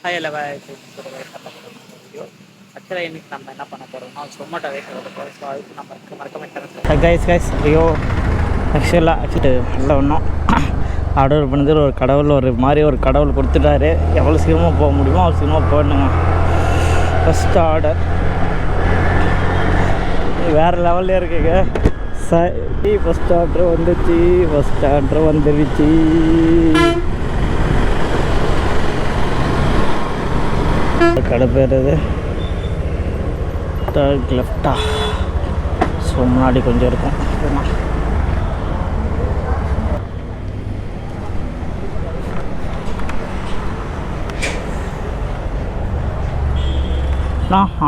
Hi எல்லா video ஆக்சுவலாக இன்றைக்கி நம்ம என்ன பண்ண போகிறோம்னா சொமேட்டோ ரேட் போகிறோம். ஸோ அதுக்கு நம்ம மறக்க கைஸ் ஐயோ ஆக்சுவலாக இல்லை ஒன்றும் ஆர்டர் பண்ணது ஒரு கடவுள் ஒரு கடவுள் கொடுத்துட்டாரு. எவ்வளோ சீக்கிரமாக போக முடியுமோ அவ்வளோ சீக்கிரமாக போயிடணுங்க. ஃபஸ்ட் ஆர்டர் வேறு லெவல்லே இருக்குங்க. ஃபஸ்ட் ஆர்டர் வந்துருச்சு. கடை பேர் இது டர்க் லெஃப்டா. ஸோ முன்னாடி கொஞ்சம் இருக்கும்.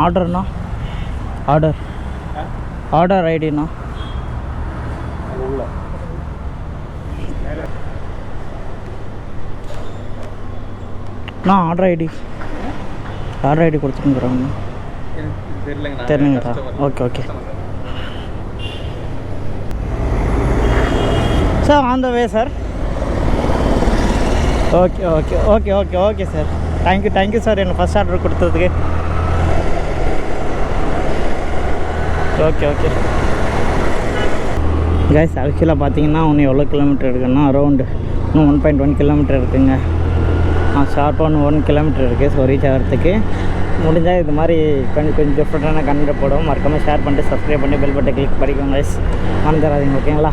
ஆர்டர்ண்ணா ஆர்டர் ஐடிண்ணா ஆர்டர் ஐடி கொடுத்துருக்குறாங்க. தெரியுங்களா? Okay sir on the way sir. Okay sir. Thank you sir எனக்கு ஃபஸ்ட் ஆர்டர் கொடுத்ததுக்கு. ஓகே கைஸ் ஆக்சுவலாக பார்த்தீங்கன்னா இன்னும் எவ்வளோ கிலோமீட்டர் இருக்குன்னா அரௌண்டு இன்னும் 1.1 கிலோமீட்டர் இருக்குங்க. ஷார்ப்பாக 1 கிலோமீட்டர் இருக்குது. ஸோ ரீச் ஆகிறதுக்கு முடிஞ்சால் இது மாதிரி கொஞ்சம் டிஃப்ரெண்ட்டான கண்டென்ட் போடுவோம். மறக்காமல் ஷேர் பண்ணிட்டு சப்ஸ்கிரைப் பண்ணி பெல் பட்டனை கிளிக் பண்ணிக்கோங்க கைஸ். மறந்துடாதீங்க ஓகேங்களா?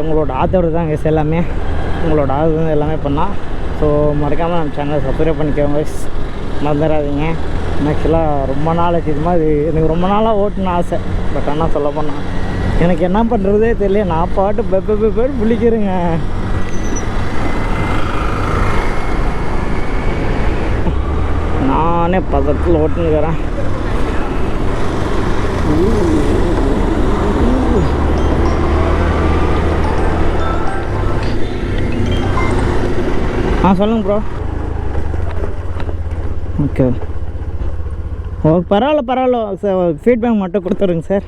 உங்களோட ஆதரவு தான் கைஸ் எல்லாமே. உங்களோட ஆதரவு தான் எல்லாமே பண்ணால். ஸோ மறக்காமல் நம்ம சேனலை சப்ஸ்கிரைப் பண்ணிக்கோங்க கைஸ். மறந்துடாதீங்க. ஆக்சுவலாக ரொம்ப நாள் ஆச்சு இது மாதிரி. எனக்கு ரொம்ப நாளாக ஓட்டணும்னு ஆசை. பட் ஆனால் சொல்ல போனால் எனக்கு என்ன பண்ணுறதே தெரியல. நான் பாட்டு பெப்பேட்டு பிடிக்கிறேங்க. நானே பதத்தில் ஓட்டுனுக்கிறேன். சொல்லுங்க ப்ரோ. ஓகே பரவாயில்ல சார். ஃபீட்பேக் மட்டும் கொடுத்துருங்க சார்.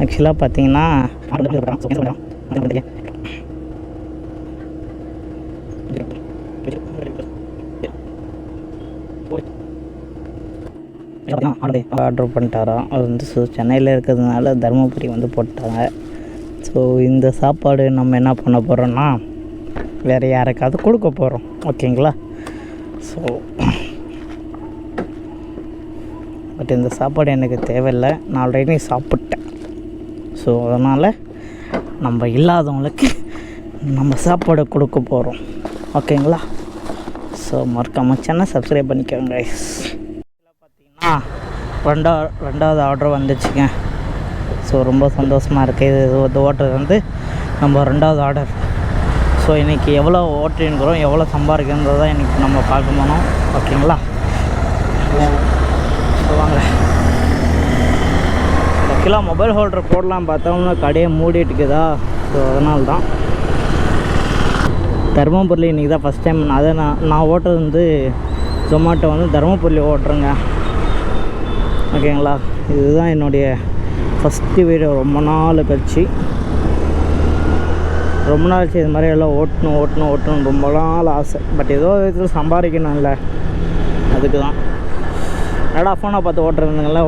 ஆக்சுவலாக பார்த்தீங்கன்னா ஆர்டர் பண்ணிட்டாராம். அது வந்து சென்னையில் இருக்கிறதுனால தருமபுரி வந்து போட்டாங்க. ஸோ இந்த சாப்பாடு நம்ம என்ன பண்ண போகிறோன்னா வேறு யாருக்காவது கொடுக்க போகிறோம். ஓகேங்களா? ஸோ பட் இந்த சாப்பாடு எனக்கு தேவையில்லை. நான் ஆல்ரெடி சாப்பிட்டேன். ஸோ அதனால் நம்ம இல்லாதவங்களுக்கு நம்ம சாப்பாடு கொடுக்க போகிறோம். ஓகேங்களா? ஸோ மறக்காமல் சேனல் சப்ஸ்கிரைப் பண்ணிக்கோங்க கைஸ். பார்த்தீங்கன்னா ரெண்டாவது ஆர்டர் வந்துச்சுங்க. ஸோ ரொம்ப சந்தோஷமாக இருக்குது. இது ஓட்டுறது வந்து நம்ம ரெண்டாவது ஆர்டர். ஸோ இன்றைக்கி எவ்வளோ ஓட்டின்னுக்கிறோம், எவ்வளோ சம்பாதிக்கிறோன்றதை இன்றைக்கி நம்ம பார்க்க போனோம். ஓகேங்களா? ஸோ வாங்க. ஆக்சுவலாக மொபைல் ஹோல்டர் போடலாம் பார்த்தோம்னா கடையை மூடிட்டு இருக்குதா. ஸோ அதனால தான் தருமபுரியில் இன்றைக்கி தான் ஃபஸ்ட் டைம் அதை நான் ஓட்டுறது வந்து ஜொமேட்டோ வந்து தருமபுரியில் ஓட்டுறேங்க. ஓகேங்களா? இதுதான் என்னுடைய ஃபஸ்ட்டு வீடியோ. ரொம்ப நாள் கழிச்சு இது மாதிரி எல்லாம் ஓட்டணும் ரொம்ப நாள் ஆசை. பட் ஏதோ விதத்தில் சம்பாதிக்கணும்ல, அதுக்கு தான். என்னடா ஃபோனை பார்த்து ஓட்டுறதுங்களா.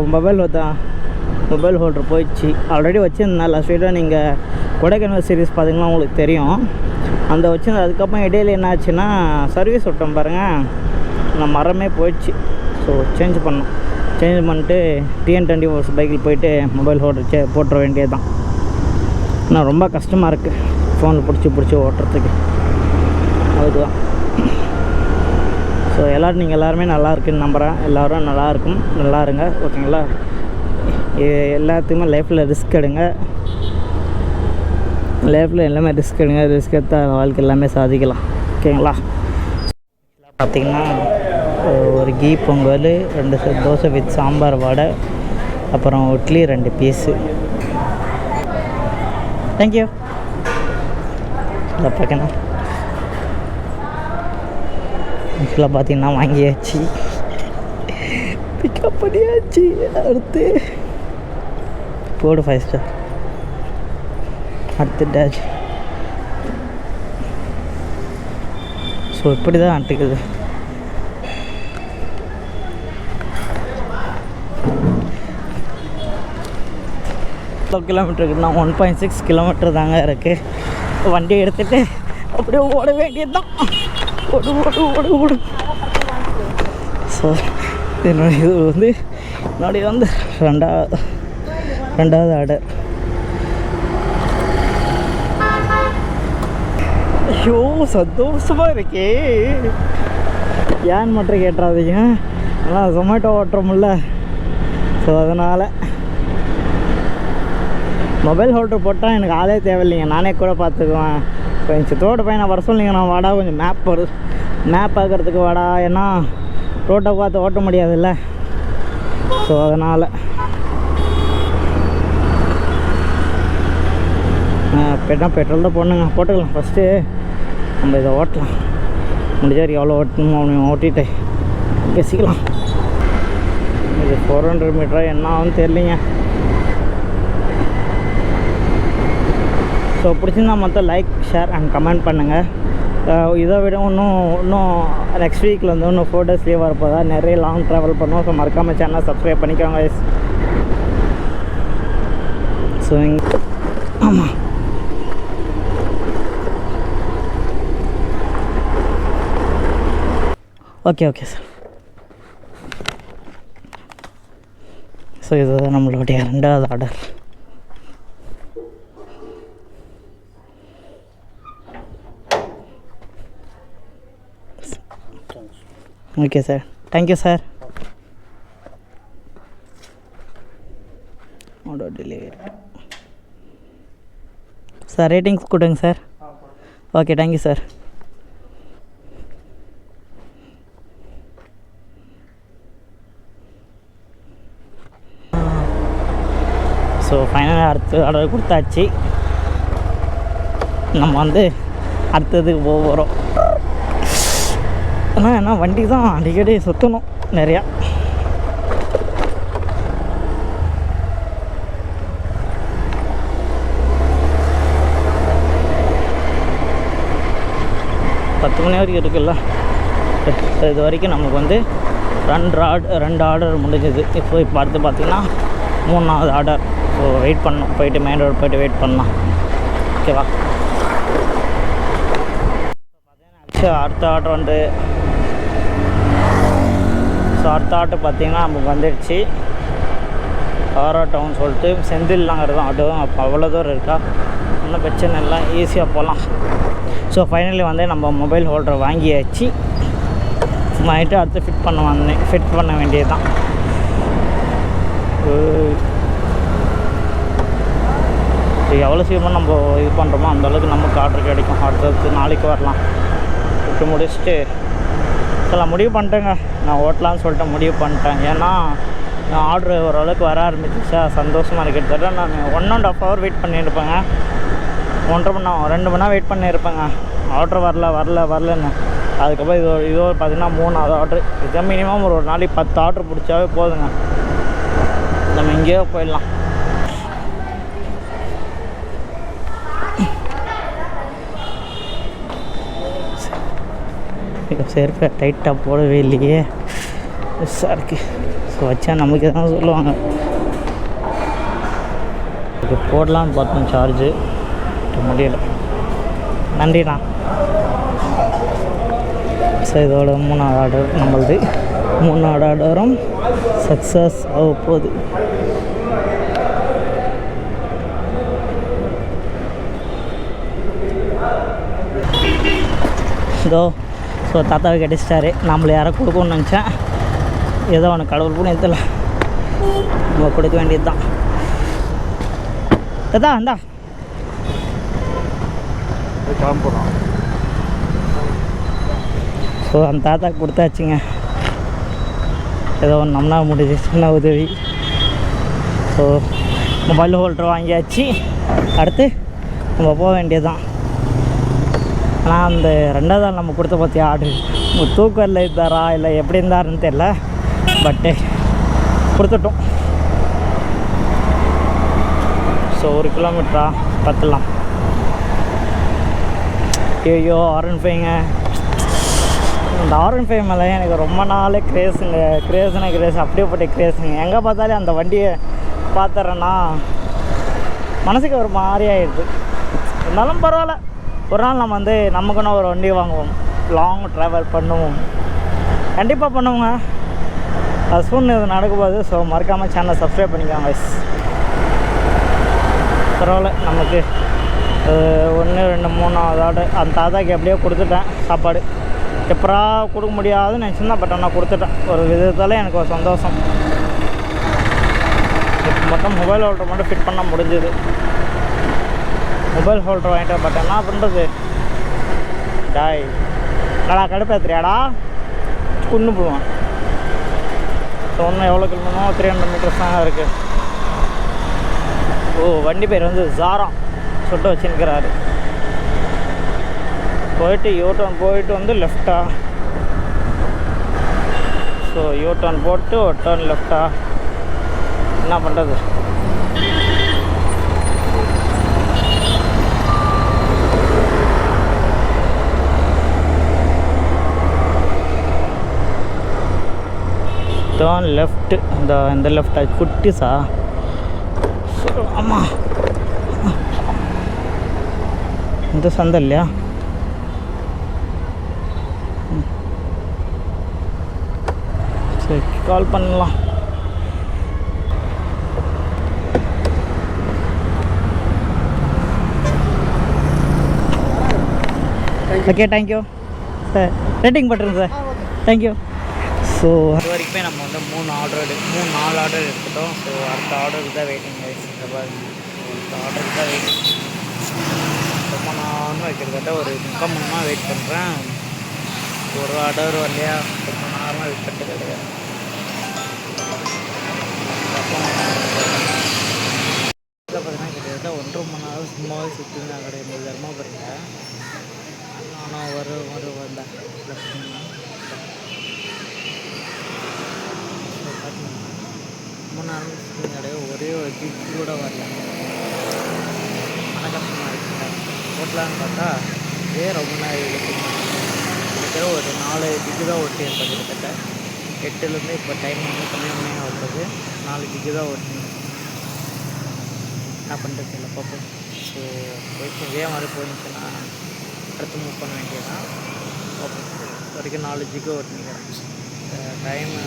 மொபைல் ஹோல்டர் போயிடுச்சு. ஆல்ரெடி வச்சுருந்தேன். லாஸ்ட் வீடியோ நீங்கள் கொடைக்கானல் சீரிஸ் பார்த்தீங்கன்னா உங்களுக்கு தெரியும். அந்த வச்சுருந்தேன். அதுக்கப்புறம் இடையில என்ன ஆச்சுன்னா சர்வீஸ் விட்டோம் பாருங்கள், அந்த மரமே போயிடுச்சு. ஸோ சேஞ்ச் பண்ணிட்டு TN20 பைக்கில் போயிட்டு மொபைல் ஹோல்டர் போட்டுற வேண்டியது தான். ஆனால் ரொம்ப கஷ்டமாக இருக்குது ஃபோனில் பிடிச்சி ஓட்டுறதுக்கு. அதுக்கு தான். ஸோ நீங்கள் எல்லாருமே நல்லா இருக்குன்னு நம்புகிறேன். எல்லோரும் நல்லா இருங்க. ஓகேங்களா? எல்லாத்துக்குமே லைஃப்பில் ரிஸ்க் எடுங்க. ரிஸ்க் எடுத்தால் வாழ்க்கை எல்லாமே சாதிக்கலாம். ஓகேங்களா? பார்த்திங்கன்னா ஒரு கீ பொங்கல், 2 செட் தோசை வித் சாம்பார் வடை, அப்புறம் இட்லி 2 பீஸு. தேங்க்யூ. இதை பார்க்கணும். ஆக்சுவலாக பார்த்தீங்கன்னா வாங்கியாச்சு, பிக்கப் பண்ணியாச்சு. அடுத்து போடு 5 ஸ்டார். அடுத்து டேஷ். ஸோ இப்படி தான் அட்டுக்குது. கிலோமீட்டருக்கு நான் 1.6 கிலோமீட்டர் தாங்க இருக்குது. வண்டி எடுத்துகிட்டு அப்படியே ஓட வேண்டியது தான். ஓடு ஓடு ஓடு ஓடு. ஸோ என்னுடைய இது என்னுடைய ரெண்டாவது ஆர்டர். ஐயோ சந்தோஷமாக இருக்கே. ஏன்னு மட்டும் கேட்டுறாதீங்க, ஆனால் ஜொமேட்டோ ஓட்டுறோம்ல, ஸோ அதனால் மொபைல் ஹோல்டர் போட்டால் எனக்கு ஆளே தேவையில்லைங்க, நானே கூட பார்த்துக்குவேன். ஸோ என் சித்தோட பையனை வர சொல்லிங்க, நான் வாடா கொஞ்சம் மேப் பார்க்குறதுக்கு வாடா, ஏன்னா ரோட்டை பார்த்து ஓட்ட முடியாதுல்ல. ஸோ அதனால் பெட்ரோல் தான் போடணுங்க. போட்டுக்கலாம் ஃபஸ்ட்டு, நம்ம இதை ஓட்டலாம். முடிஞ்சார் எவ்வளோ ஓட்டணுமோ அவனை ஓட்டிட்டு பேசிக்கலாம். இது 400 மீட்டரா என்ன ஆகுன்னு தெரியலிங்க. ஸோ பிடிச்சிருந்தா மொத்தம் லைக், ஷேர் அண்ட் கமெண்ட் பண்ணுங்கள். இதை விட இன்னும் நெக்ஸ்ட் வீக்கில் இன்னும் 4 days லீவ் வரப்போதா, நிறைய லாங் ட்ராவல் பண்ணுவோம். ஸோ மறக்காமல் சேனலை சப்ஸ்கிரைப் பண்ணிக்கோங்க. ஸோ ஆமாம், ஓகே சார். ஸோ இதுதான் நம்மளுடைய 2வது order. Okay sir, thank you sir. Order delivery sir. Ratings கொடுங்க sir. Okay, thank you sir. So ஃபைனலாக அடுத்து ஆர்டர் கொடுத்தாச்சு. நம்ம அடுத்ததுக்கு போகிறோம். ஆனால் என்ன வண்டி தான் அடிக்கடி சுற்றணும் நிறையா. பத்து மணி வரைக்கும் இருக்குல்ல. இது வரைக்கும் நமக்கு 2 ஆர்டர் முடிஞ்சது. இப்போ அடுத்து பார்த்திங்கன்னா 3வது ஆர்டர். ஸோ வெயிட் பண்ணணும், போயிட்டு மெயின் ரோடு போய்ட்டு வெயிட் பண்ணலாம். ஓகேவா? அடுத்த ஆர்டர் ஸோ அடுத்த ஆர்டர் பார்த்திங்கன்னா நமக்கு வந்துடுச்சு. ஆரா டவுன் சொல்லிட்டு செந்தில்லாங்கிறது தான் ஆட்டோ. அப்போ அவ்வளோ தூரம் இருக்கா, ஒன்றும் பிரச்சனை இல்லை, ஈஸியாக போகலாம். ஸோ ஃபைனலி நம்ம மொபைல் ஹோல்டர் வாங்கியாச்சு. வாங்கிட்டு அடுத்து ஃபிட் பண்ண வேண்டியது தான். எவ்வளோ சீக்கிரமாக நம்ம இது பண்ணுறோமோ அந்தளவுக்கு நமக்கு ஆர்டர் கிடைக்கும். அடுத்தடுத்து நாளைக்கு வரலாம். விட்டு முடிச்சுட்டு நான் முடிவு பண்ணிட்டேங்க, நான் ஓட்டலான்னு சொல்லிட்டு முடிவு பண்ணிட்டேன். ஏன்னா நான் ஆர்டரு ஓரளவுக்கு வர ஆரம்பிச்சிச்சா, சந்தோஷமாக இருக்குது. கிட்டத்தட்ட நான் 1.5 hour வெயிட் பண்ணியிருப்பேங்க. 1.5 மணி நேரம் 2 மணி நேரம் வெயிட் பண்ணியிருப்பேங்க. ஆர்டர் வரலன்னு. அதுக்கப்புறம் இதோ பார்த்திங்கன்னா 3வது ஆர்டர். இதை மினிமம் ஒரு நாளைக்கு 10 ஆர்டர் பிடிச்சாவே போதுங்க, நம்ம எங்கேயோ போயிடலாம். செருப்பை டைட்டாக போடவே இல்லையே, மிஸ்ஸாக இருக்குது. ஸோ வச்சா நமக்கு தான் சொல்லுவாங்க. இது போடலான்னு பார்த்தோம், சார்ஜு முடியலை. நன்றிண்ணா. ஸோ இதோட 3வது ஆர்டர் நம்மளது. 3வது ஆர்டரும் சக்ஸஸ் ஆக போகுது. இதோ ஸோ தாத்தாவை கட்டிச்சிட்டாரு. நம்மளை யாரை கொடுக்கணும்னு நினச்சேன், ஏதோ ஒன்று கடவுள் கூட எதில் நம்ம கொடுக்க வேண்டியது தான். தாத்தா இந்தா கிளம்புறோம். ஸோ அந்த தாத்தா கொடுத்தாச்சுங்க. ஏதோ ஒன்று நம்மளால் முடிஞ்சு சின்ன உதவி. ஸோ மொபைல் ஹோல்டர் வாங்கியாச்சு. அடுத்து நம்ம போக வேண்டியது தான். ஆனால் அந்த 2வது ஆள் நம்ம கொடுத்த பார்த்தியா ஆர்டர் தூக்கம் இல்லை இருந்தாரா இல்லை எப்படி இருந்தாருன்னு தெரில, பட்டு கொடுத்துட்டோம். ஸோ 1 கிலோமீட்டரா பார்த்துலாம். ஐயோ R15ங்க, இந்த R15 மேலே எனக்கு ரொம்ப நாள் கிரேஸுங்க. கிரேஸ் அப்படியேப்பட்ட கிரேஸுங்க. எங்கே பார்த்தாலே அந்த வண்டியை பார்த்துறேன்னா மனசுக்கு ஒரு மாதிரி ஆகிடுது. இருந்தாலும் பரவாயில்ல, ஒரு நாள் நம்ம வந்து நமக்குன்னு ஒரு வண்டி வாங்குவோம், லாங் ட்ராவல் பண்ணுவோம். கண்டிப்பாக பண்ணுவோங்க. அது சூழ்நிலை இது நடக்கும்போது. ஸோ மறக்காமல் சேனலை சப்ஸ்கிரைப் பண்ணிக்கோங்க guys. பரவாயில்ல, நமக்கு 1 2 3 ஆர்டர் அந்த தாத்தாக்கு எப்படியோ கொடுத்துட்டேன். சாப்பாடு எப்பரா கொடுக்க முடியாதுன்னு நினச்சிருந்தேன், பட் நான் கொடுத்துட்டேன். ஒரு விதத்தால் எனக்கு ஒரு சந்தோஷம். இப்போ மட்டும் மொபைல் ஹோல்டர் மட்டும் ஃபிட் பண்ண முடிஞ்சுது. மொபைல் ஹோல்டர் வாங்கிட்டேன், பட் என்ன பண்ணுறது டாய் கடா கடுப்பேத்துறியாடா குன்னு போடுவான். ஸோ ஒன்று எவ்வளோ கிலோமீட்டர் 300 மீட்டர்ஸ் தான் இருக்குது. ஓ, வண்டி பேர் வந்து ஜாரா சுட்டு வச்சுருக்கிறாரு. போயிட்டு யூடர்ன் போயிட்டு வந்து லெஃப்டா. ஸோ யூடர்ன் போட்டு ஒரு டர்ன் லெஃப்டா. என்ன பண்ணுறது? Turn left. இந்த லெஃப்டா குட்டிஸா? ஆமாம், இந்த சந்தை இல்லையா? சரி, கால் பண்ணலாம். Okay, thank you sir. ரேட்டிங் பண்ணுறேன் சார். தேங்க்யூ. ஸோ அது வரைக்குமே நம்ம வந்து 4 ஆர்டர் எடுத்துட்டோம். ஸோ அடுத்த ஆர்டருக்கு தான் வெயிட்டிங் கைஸ். அடுத்த ஆர்டருக்கு தான் வெயிட்டிங். ரொம்ப நாளும் வைக்கிறத ஒரு 3/4 மணி நேரம் வெயிட் பண்ணுறேன். ஒரு ஆர்டர் வரலையா? ரொம்ப நேரமாக வெயிட் பண்ணிட்டு கிடையாது. பார்த்தீங்கன்னா கிட்டத்தட்ட 1.5 மணி நேரம் சும்மாவே சுற்றினா கிடையாது தர்மபுரியில். ஆனால் வந்தேன் ரொம்ப நேரம் சுற்றி கிடையாது. ஒரே ஒரு ஜிக் கூட வரல. மன கஷ்டமாக இருக்குங்க. ஓட்டலான்னு பார்த்தா இதே ரொம்ப நேரம் கிட்டத்தட்ட ஒரு 4 ஜிக்கு தான் ஓட்டி இருப்பேன். கிட்டத்தட்ட 8லேருந்து இப்போ டைம் வந்து கம்மியாக வருது. 4 ஜிக்கு தான் ஓட்டினேன். என்ன பண்ணுறது இல்லை பார்ப்போம். ஸோ போயிட்டு இதே மாதிரி போயிருந்துச்சுன்னா அடுத்து மூவ் பண்ண வேண்டியதான். வரைக்கும் 4 ஜிக்கு ஓட்டினுக்கிறேன். டைமு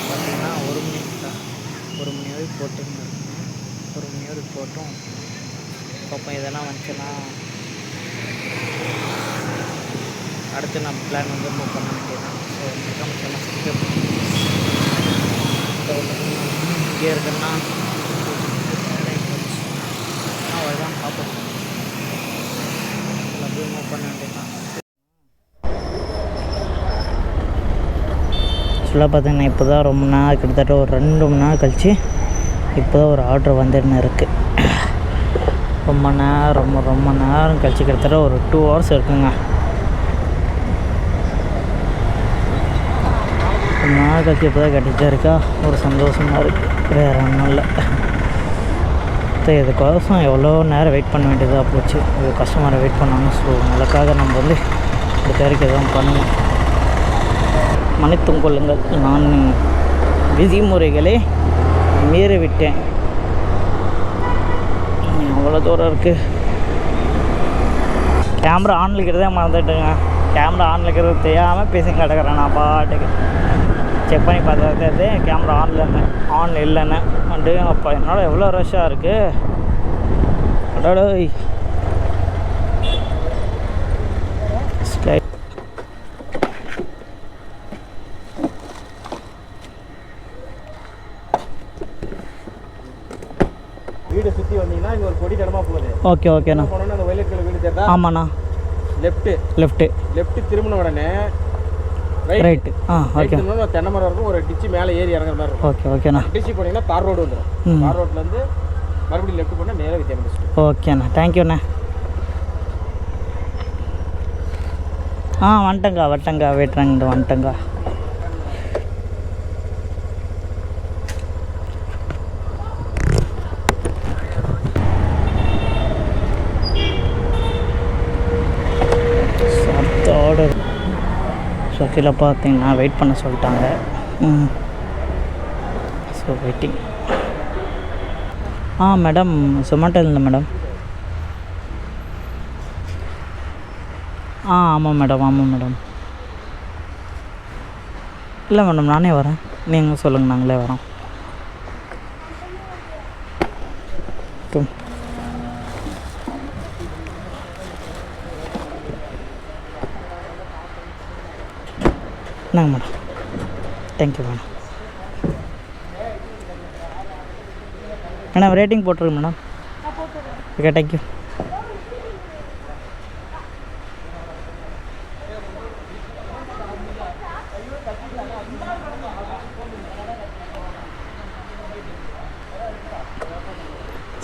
பார்த்திங்கன்னா 1 மணி தான். 1 மணி வரைக்கும் போட்டுன்னு இருக்கணும். 1 மணி வரைக்கும் போட்டோம். பார்ப்போம், இதெல்லாம் வந்துச்சுன்னா அடுத்து நம்ம பிளான் வந்து மூவ் பண்ண வேண்டியதான். ஸோ இங்கே இருக்குன்னா அவ்வளோதான். பார்ப்போம், அப்படியே மூவ் பண்ண வேண்டியதான். ஆக்சுவலாக பார்த்தீங்கன்னா இப்போ தான் ரொம்ப நேரம், கிட்டத்தட்ட ஒரு 2 மணி நேரம் கழித்து இப்போ தான் ஒரு ஆர்டர் வந்துன்னு இருக்குது. ரொம்ப நேரம் கழிச்சு கிட்டத்தட்ட ஒரு 2 hours இருக்குங்க. ரொம்ப நேரம் கழிச்சு இப்போ தான் கட்டிகிட்டே இருக்கா. ஒரு சந்தோஷமாக இருக்குது. வேறு ஒன்றும் இல்லை. இதுக்கோசம் எவ்வளோ நேரம் வெயிட் பண்ண வேண்டியதாக போச்சு. இது கஸ்டமரை வெயிட் பண்ணாங்க. ஸோ அதுக்காக நம்ம வந்து அடுத்த வரைக்கும் எதுவும் பண்ணுவோம். மன்னித்துக் கொள்ளுங்கள், நான் விதிமுறைகளை மீறிவிட்டேன். அவ்வளோ தூரம் இருக்குது. கேமரா ஆனில் இருக்கிறதே மறந்துட்டுங்க. கேமரா ஆனில் இருக்கிறது தெரியாமல் பேசி கிடக்கிறேன். நான் பாட்டுக்கு செக் பண்ணி பார்த்தது கேமரா ஆன் இல்லைன்னு வந்துட்டு அப்போ என்னோட எவ்வளோ ரஷ்ஷாக இருக்குது. அடோட வீடு சுற்றி வந்தீங்கன்னா இங்கே ஒரு கொடி இடமா போகுது. ஓகே ஓகேண்ணா. போனோன்னா அந்த வயலட் கலர் வீடு தெரியுதா? ஆமாண்ணா. லெஃப்ட்டு திரும்பின உடனே ரைட்டு. ஓகே. தென்னை மரம் இருக்கும். ஒரு டிச்சு மேலே ஏறி இறங்குற மாதிரி இருக்கும். ஓகே ஓகேண்ணா. டிச்சு போனீங்கன்னா தார் ரோடு வந்துடும். தார் ரோட்லேருந்து மறுபடியும் லெஃப்ட் போனால் நேராக வித்தியாசம். ஓகேண்ணா, தேங்க்யூண்ணா. வந்துட்டேங்க வெட்டுறேங்க. வந்துட்டேங்க. கீழே பார்த்தீங்கன்னா வெயிட் பண்ண சொல்லிட்டாங்க. So waiting. மேடம் சொமேட்டோ இல்லை மேடம். ஆமாம் மேடம். இல்லை மேடம், நானே வரேன், நீங்கள் சொல்லுங்கள், நாங்களே வரோம். என்னங்க madam, thank you madam. Madam rating போட்டுருங்க மேடம். Okay, thank you.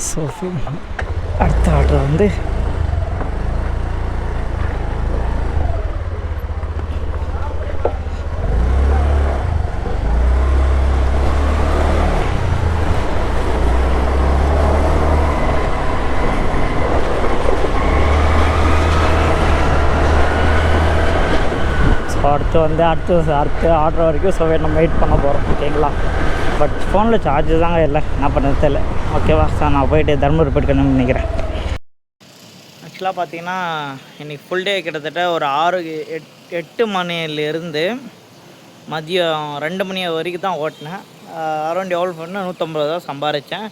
ஸோ அடுத்த ஆர்டர் வந்து அடுத்த ஆர்டர் வரைக்கும் ஸோ நம்ம வெயிட் பண்ண போகிறோம். ஓகேங்களா? பட் ஃபோனில் சார்ஜ் தாங்க இல்லை, என்ன பண்ணுறது தெரியல. ஓகேவா? ஸோ நான் போயிட்டு தர்மபுரி போய்ட்டு நினைக்கிறேன். ஆக்சுவலாக பார்த்தீங்கன்னா இன்றைக்கி ஃபுல் டே கிட்டத்தட்ட ஒரு 8 மணிலேருந்து மதியம் 2 மணி வரைக்கும் தான் ஓட்டினேன். அரௌண்ட் எவ்வளோ பண்ணேன், 150 தான் சம்பாதிச்சேன்.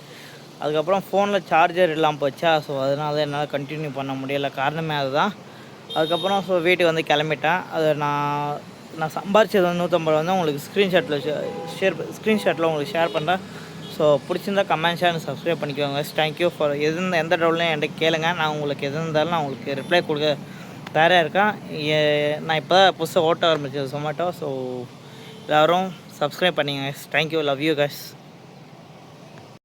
அதுக்கப்புறம் ஃபோனில் சார்ஜர் இல்லாமல் போச்சா, ஸோ அதனால என்னால் கண்டினியூ பண்ண முடியலை. காரணமே அதுதான். அதுக்கப்புறம் ஸோ வீட்டுக்கு வந்து கிளம்பிட்டேன். அது நான் சம்பாரிச்சது வந்து 150 வந்து உங்களுக்கு ஸ்க்ரீன்ஷாட்டில் உங்களுக்கு ஷேர் பண்ணுறேன். ஸோ பிடிச்சிருந்தா கமெண்ட், ஷேர், சப்ஸ்கிரைப் பண்ணிக்கோங்க. தேங்க்யூ ஃபார் எந்த டவுட்லையும் என்கிட்ட கேளுங்க. நான் உங்களுக்கு எது இருந்தாலும் நான் உங்களுக்கு ரிப்ளை கொடுக்க தயாராக இருக்கேன். நான் இப்போ தான் புதுசாக ஓட்ட ஆரம்பிச்சது சொமேட்டோ. ஸோ எல்லோரும் சப்ஸ்கிரைப் பண்ணிங்க. Thank you, love you guys.